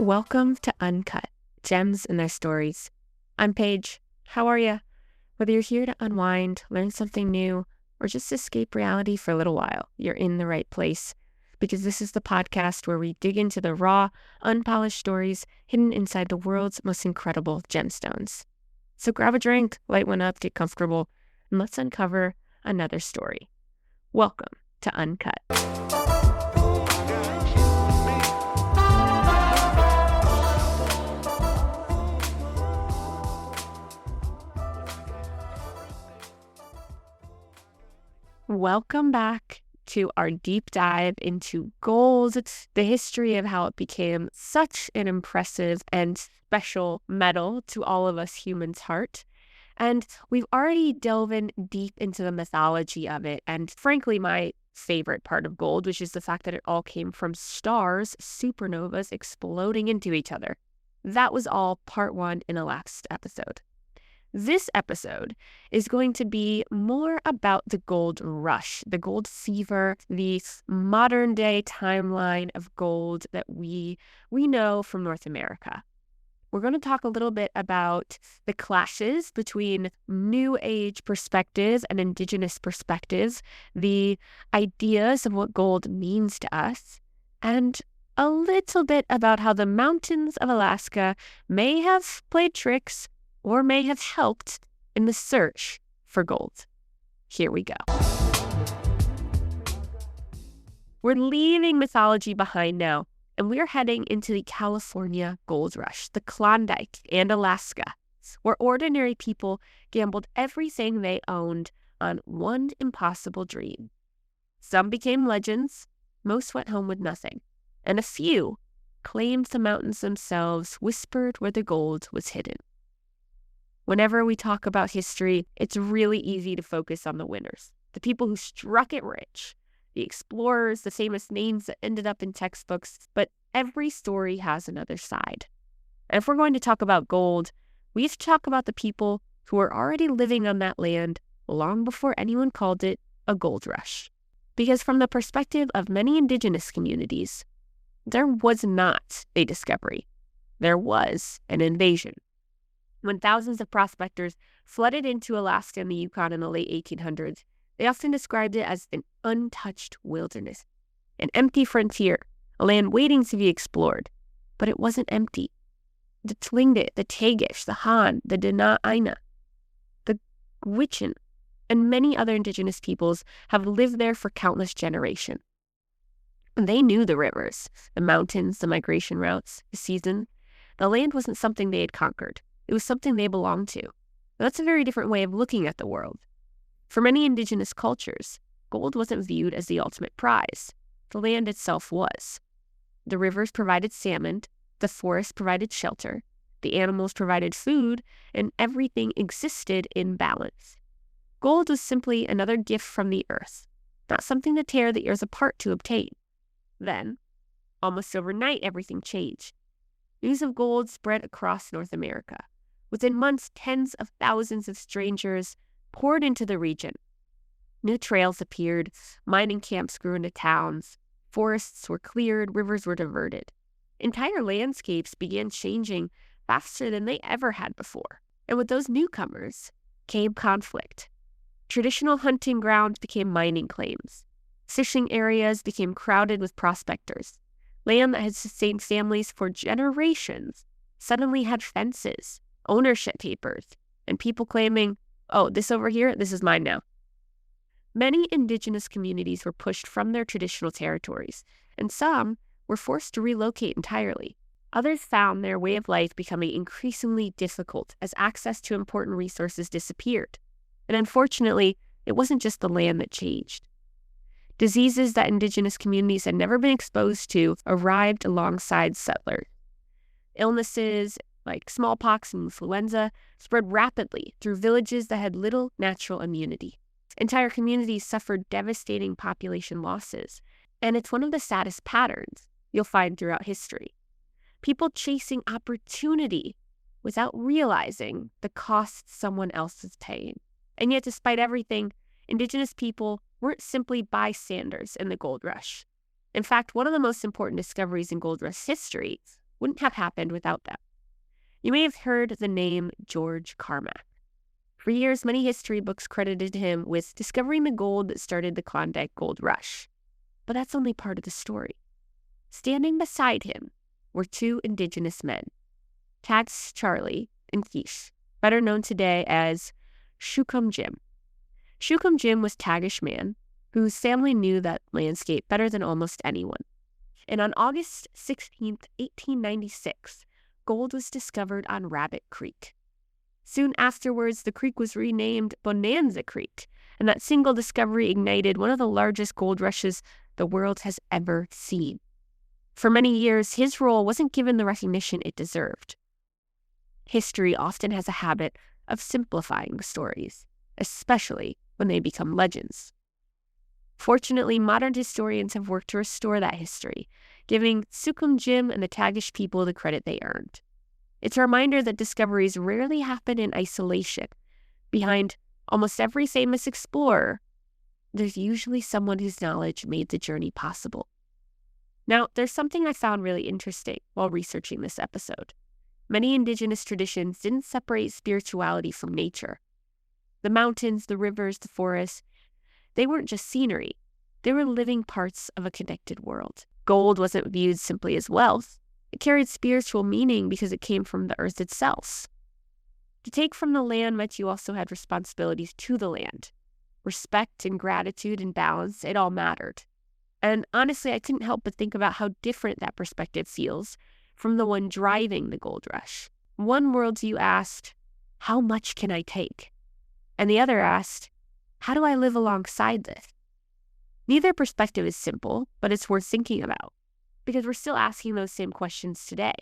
Welcome to Uncut, Gems and Their Stories. I'm Paige. How are you? Whether you're here to unwind, learn something new, or just escape reality for a little while, you're in the right place. Because this is the podcast where we dig into the raw, unpolished stories hidden inside the world's most incredible gemstones. So grab a drink, light one up, get comfortable, and let's uncover another story. Welcome to Uncut. Welcome back to our deep dive into gold, the history of how it became such an impressive and special metal to all of us humans' heart. And we've already delved in deep into the mythology of it, and frankly, my favorite part of gold, which is the fact that it all came from stars, supernovas, exploding into each other. That was all part one in a last episode. This episode is going to be more about the gold rush, the gold fever, the modern day timeline of gold that we know from North America. We're going to talk a little bit about the clashes between New Age perspectives and Indigenous perspectives, the ideas of what gold means to us, and a little bit about how the mountains of Alaska may have played tricks or may have helped in the search for gold. Here we go. We're leaving mythology behind now, and we're heading into the California gold rush, the Klondike and Alaska, where ordinary people gambled everything they owned on one impossible dream. Some became legends, most went home with nothing, and a few claimed the mountains themselves, whispered where the gold was hidden. Whenever we talk about history, it's really easy to focus on the winners, the people who struck it rich, the explorers, the famous names that ended up in textbooks, but every story has another side. And if we're going to talk about gold, we have to talk about the people who were already living on that land long before anyone called it a gold rush. Because from the perspective of many Indigenous communities, there was not a discovery. There was an invasion. When thousands of prospectors flooded into Alaska and the Yukon in the late 1800s, they often described it as an untouched wilderness, an empty frontier, a land waiting to be explored. But it wasn't empty. The Tlingit, the Tagish, the Han, the Dena'ina, the Gwich'in, and many other Indigenous peoples have lived there for countless generations. They knew the rivers, the mountains, the migration routes, the seasons. The land wasn't something they had conquered. It was something they belonged to. That's a very different way of looking at the world. For many Indigenous cultures, gold wasn't viewed as the ultimate prize. The land itself was. The rivers provided salmon, the forest provided shelter, the animals provided food, and everything existed in balance. Gold was simply another gift from the earth, not something to tear the earth apart to obtain. Then, almost overnight, everything changed. News of gold spread across North America. Within months, tens of thousands of strangers poured into the region. New trails appeared, mining camps grew into towns, forests were cleared, rivers were diverted. Entire landscapes began changing faster than they ever had before. And with those newcomers came conflict. Traditional hunting grounds became mining claims. Fishing areas became crowded with prospectors. Land that had sustained families for generations suddenly had fences, ownership papers, and people claiming, oh, this over here, this is mine now. Many Indigenous communities were pushed from their traditional territories, and some were forced to relocate entirely. Others found their way of life becoming increasingly difficult as access to important resources disappeared. And unfortunately, it wasn't just the land that changed. Diseases that Indigenous communities had never been exposed to arrived alongside settlers. Illnesses like smallpox and influenza spread rapidly through villages that had little natural immunity. Entire communities suffered devastating population losses, and it's one of the saddest patterns you'll find throughout history. People chasing opportunity without realizing the cost someone else is paying. And yet, despite everything, Indigenous people weren't simply bystanders in the gold rush. In fact, one of the most important discoveries in gold rush history wouldn't have happened without them. You may have heard the name George Carmack. For years, many history books credited him with discovering the gold that started the Klondike Gold Rush. But that's only part of the story. Standing beside him were two Indigenous men, Tags Charlie and Quiche, better known today as Shukum Jim. Shukum Jim was Tagish man whose family knew that landscape better than almost anyone. And on August 16th, 1896, gold was discovered on Rabbit Creek. Soon afterwards, the creek was renamed Bonanza Creek, and that single discovery ignited one of the largest gold rushes the world has ever seen. For many years, his role wasn't given the recognition it deserved. History often has a habit of simplifying stories, especially when they become legends. Fortunately, modern historians have worked to restore that history, giving Shukum Jim and the Tagish people the credit they earned. It's a reminder that discoveries rarely happen in isolation. Behind almost every famous explorer, there's usually someone whose knowledge made the journey possible. Now, there's something I found really interesting while researching this episode. Many Indigenous traditions didn't separate spirituality from nature. The mountains, the rivers, the forests, they weren't just scenery. They were living parts of a connected world. Gold wasn't viewed simply as wealth. It carried spiritual meaning because it came from the earth itself. To take from the land meant you also had responsibilities to the land. Respect and gratitude and balance, it all mattered. And honestly, I couldn't help but think about how different that perspective feels from the one driving the gold rush. One worldview asked, how much can I take? And the other asked, how do I live alongside this? Neither perspective is simple, but it's worth thinking about, because we're still asking those same questions today.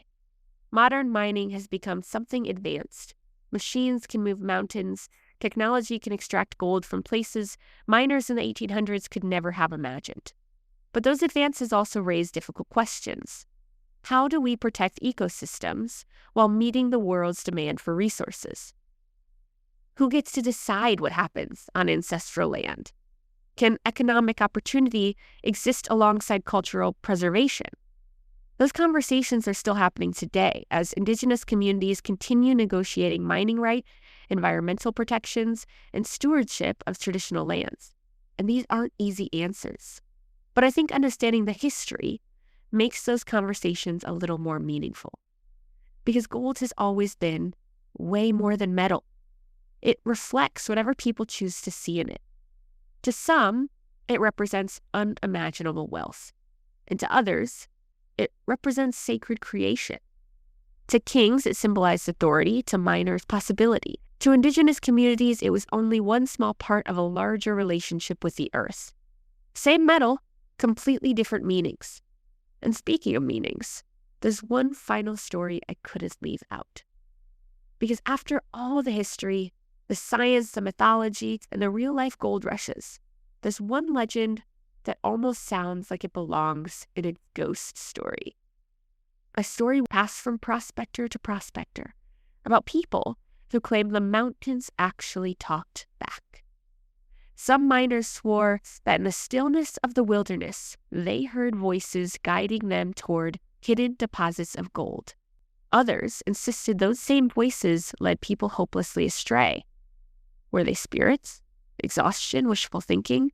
Modern mining has become something advanced. Machines can move mountains. Technology can extract gold from places miners in the 1800s could never have imagined. But those advances also raise difficult questions. How do we protect ecosystems while meeting the world's demand for resources? Who gets to decide what happens on ancestral land? Can economic opportunity exist alongside cultural preservation? Those conversations are still happening today as Indigenous communities continue negotiating mining rights, environmental protections, and stewardship of traditional lands. And these aren't easy answers. But I think understanding the history makes those conversations a little more meaningful. Because gold has always been way more than metal. It reflects whatever people choose to see in it. To some, it represents unimaginable wealth. And to others, it represents sacred creation. To kings, it symbolized authority. To miners, possibility. To Indigenous communities, it was only one small part of a larger relationship with the earth. Same metal, completely different meanings. And speaking of meanings, there's one final story I couldn't leave out. Because after all the history, the science, the mythology, and the real-life gold rushes, there's one legend that almost sounds like it belongs in a ghost story. A story passed from prospector to prospector about people who claimed the mountains actually talked back. Some miners swore that in the stillness of the wilderness, they heard voices guiding them toward hidden deposits of gold. Others insisted those same voices led people hopelessly astray. Were they spirits, exhaustion, wishful thinking,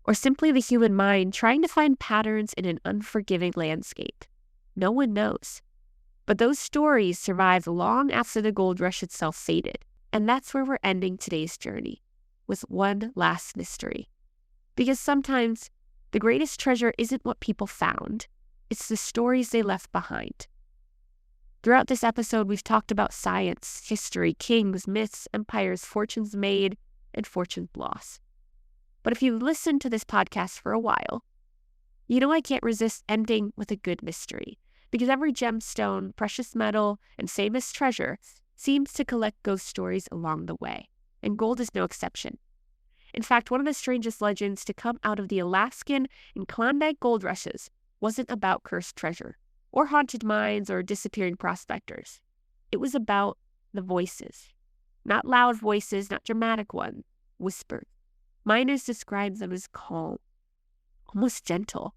or simply the human mind trying to find patterns in an unforgiving landscape? No one knows. But those stories survived long after the gold rush itself faded. And that's where we're ending today's journey, with one last mystery. Because sometimes the greatest treasure isn't what people found, it's the stories they left behind. Throughout this episode, we've talked about science, history, kings, myths, empires, fortunes made, and fortunes lost. But if you've listened to this podcast for a while, you know I can't resist ending with a good mystery, because every gemstone, precious metal, and famous treasure seems to collect ghost stories along the way, and gold is no exception. In fact, one of the strangest legends to come out of the Alaskan and Klondike gold rushes wasn't about cursed treasure, or haunted mines, or disappearing prospectors. It was about the voices. Not loud voices, not dramatic ones, whispered. Miners describe them as calm, almost gentle,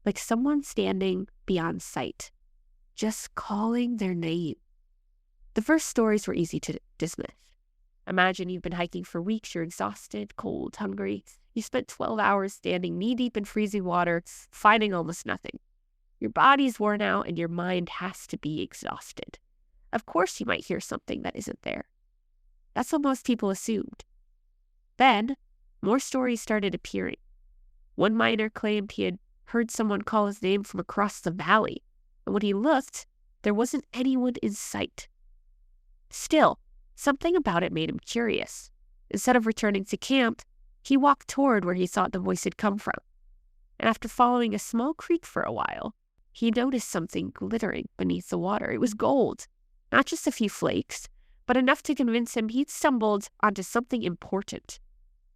like someone standing beyond sight. just calling their name. The first stories were easy to dismiss. Imagine you've been hiking for weeks, you're exhausted, cold, hungry. You spent 12 hours standing knee-deep in freezing water, finding almost nothing. Your body's worn out and your mind has to be exhausted. Of course you might hear something that isn't there. That's what most people assumed. Then, more stories started appearing. One miner claimed he had heard someone call his name from across the valley, and when he looked, there wasn't anyone in sight. Still, something about it made him curious. Instead of returning to camp, he walked toward where he thought the voice had come from. And after following a small creek for a while, he noticed something glittering beneath the water. It was gold, not just a few flakes, but enough to convince him he'd stumbled onto something important.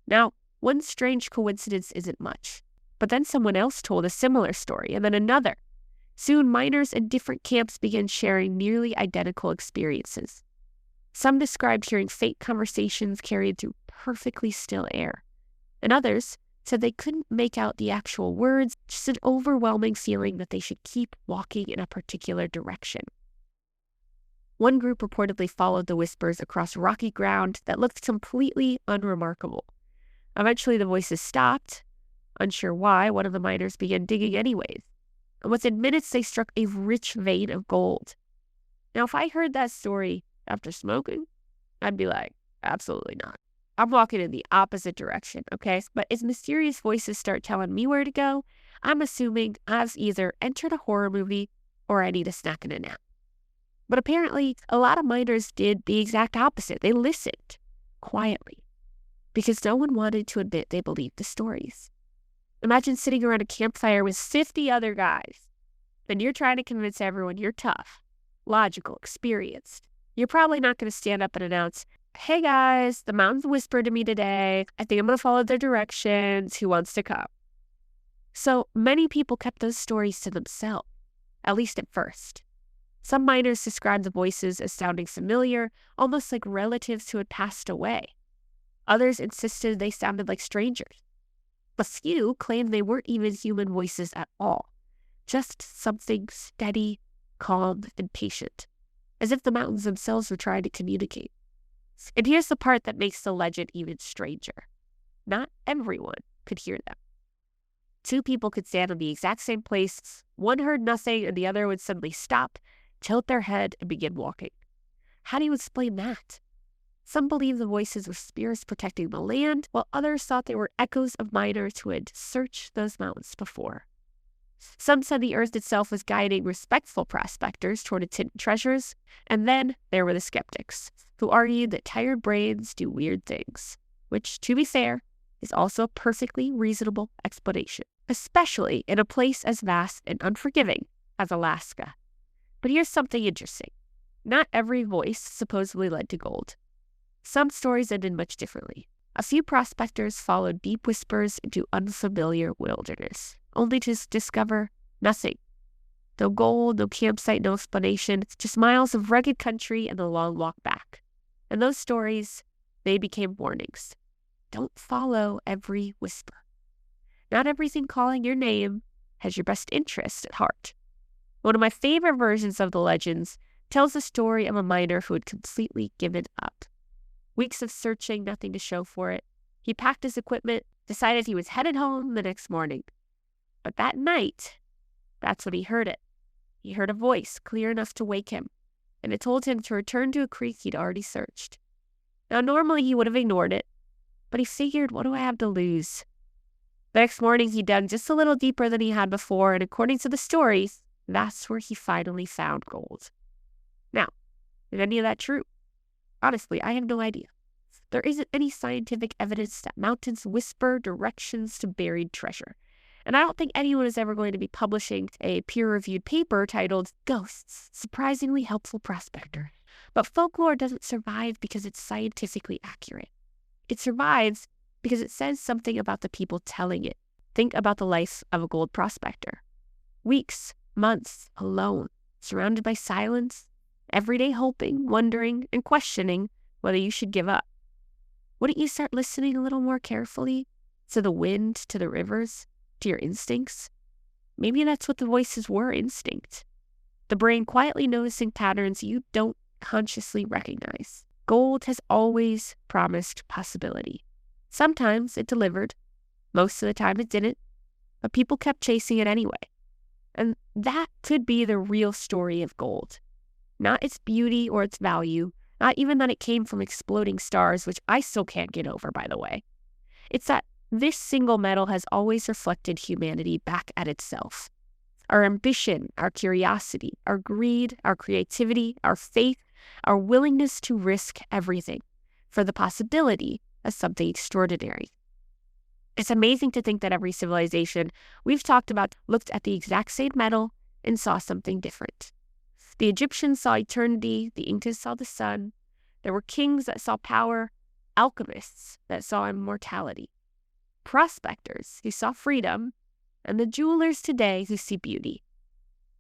Now, one strange coincidence isn't much, but then someone else told a similar story, and then another. Soon, miners in different camps began sharing nearly identical experiences. Some described hearing faint conversations carried through perfectly still air, and others said they couldn't make out the actual words, just an overwhelming feeling that they should keep walking in a particular direction. One group reportedly followed the whispers across rocky ground that looked completely unremarkable. Eventually, the voices stopped. Unsure why, one of the miners began digging anyways, and within minutes they struck a rich vein of gold. Now, if I heard that story after smoking, I'd be like, absolutely not. I'm walking in the opposite direction, okay? But if mysterious voices start telling me where to go, I'm assuming I've either entered a horror movie or I need a snack and a nap. But apparently, a lot of miners did the exact opposite. They listened quietly because no one wanted to admit they believed the stories. Imagine sitting around a campfire with 50 other guys, and you're trying to convince everyone you're tough, logical, experienced. You're probably not going to stand up and announce, "Hey guys, the mountains whispered to me today. I think I'm going to follow their directions. Who wants to come?" So many people kept those stories to themselves, at least at first. Some miners described the voices as sounding familiar, almost like relatives who had passed away. Others insisted they sounded like strangers. A few claimed they weren't even human voices at all, just something steady, calm, and patient, as if the mountains themselves were trying to communicate. And here's the part that makes the legend even stranger. Not everyone could hear them. Two people could stand in the exact same place. One heard nothing, and the other would suddenly stop, tilt their head, and begin walking. How do you explain that? Some believed the voices were spirits protecting the land, while others thought they were echoes of miners who had searched those mountains before. Some said the earth itself was guiding respectful prospectors toward its hidden treasures, and then there were the skeptics, who argued that tired brains do weird things, which, to be fair, is also a perfectly reasonable explanation, especially in a place as vast and unforgiving as Alaska. But here's something interesting. Not every voice supposedly led to gold. Some stories ended much differently. A few prospectors followed deep whispers into unfamiliar wilderness, only to discover nothing. No gold, no campsite, no explanation, just miles of rugged country and a long walk back. And those stories, they became warnings. Don't follow every whisper. Not everything calling your name has your best interest at heart. One of my favorite versions of the legends tells the story of a miner who had completely given up. Weeks of searching, nothing to show for it. He packed his equipment, decided he was headed home the next morning. But that night, that's when he heard it. He heard a voice clear enough to wake him, and it told him to return to a creek he'd already searched. Now, normally he would have ignored it, but he figured, what do I have to lose? The next morning, he dug just a little deeper than he had before, and according to the stories, that's where he finally found gold. Now, is any of that true? Honestly, I have no idea. There isn't any scientific evidence that mountains whisper directions to buried treasure. And I don't think anyone is ever going to be publishing a peer-reviewed paper titled "Ghosts, Surprisingly Helpful Prospector." But folklore doesn't survive because it's scientifically accurate. It survives because it says something about the people telling it. Think about the life of a gold prospector. Weeks, months, alone, surrounded by silence, every day hoping, wondering, and questioning whether you should give up. Wouldn't you start listening a little more carefully to the wind, to the rivers, to your instincts? Maybe that's what the voices were, instinct. the brain quietly noticing patterns you don't consciously recognize. Gold has always promised possibility. Sometimes it delivered. Most of the time it didn't, but people kept chasing it anyway. And that could be the real story of gold. Not its beauty or its value, not even that it came from exploding stars, which I still can't get over, by the way. It's that this single metal has always reflected humanity back at itself. Our ambition, our curiosity, our greed, our creativity, our faith, our willingness to risk everything for the possibility of something extraordinary. It's amazing to think that every civilization we've talked about looked at the exact same metal and saw something different. The Egyptians saw eternity, the Incas saw the sun. There were kings that saw power, alchemists that saw immortality, prospectors who saw freedom, and the jewelers today who see beauty.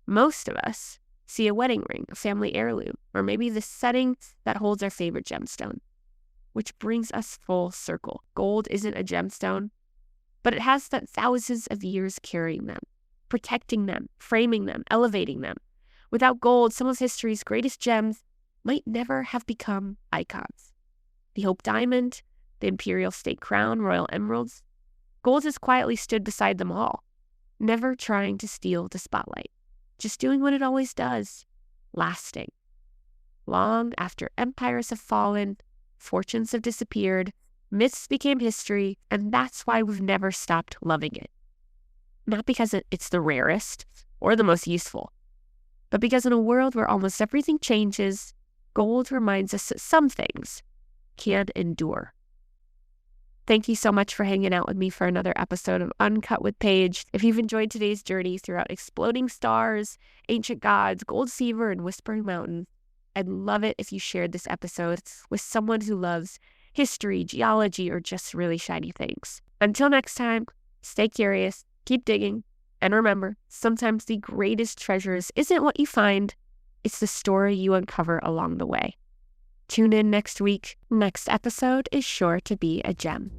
Most of us see a wedding ring, a family heirloom, or maybe the setting that holds our favorite gemstone. Which brings us full circle. Gold isn't a gemstone, but it has spent thousands of years carrying them, protecting them, framing them, elevating them. Without gold, some of history's greatest gems might never have become icons. The Hope Diamond, the Imperial State Crown, Royal Emeralds. Gold has quietly stood beside them all, never trying to steal the spotlight, just doing what it always does, lasting. Long after empires have fallen, fortunes have disappeared, myths became history, and that's why we've never stopped loving it. Not because it's the rarest or the most useful, but because in a world where almost everything changes, gold reminds us that some things can endure. Thank you so much for hanging out with me for another episode of Uncut with Paige. If you've enjoyed today's journey throughout exploding stars, ancient gods, gold fever, and whispering mountains, I'd love it if you shared this episode with someone who loves history, geology, or just really shiny things. Until next time, stay curious, keep digging, and remember, sometimes the greatest treasures isn't what you find, it's the story you uncover along the way. Tune in next week. Next episode is sure to be a gem.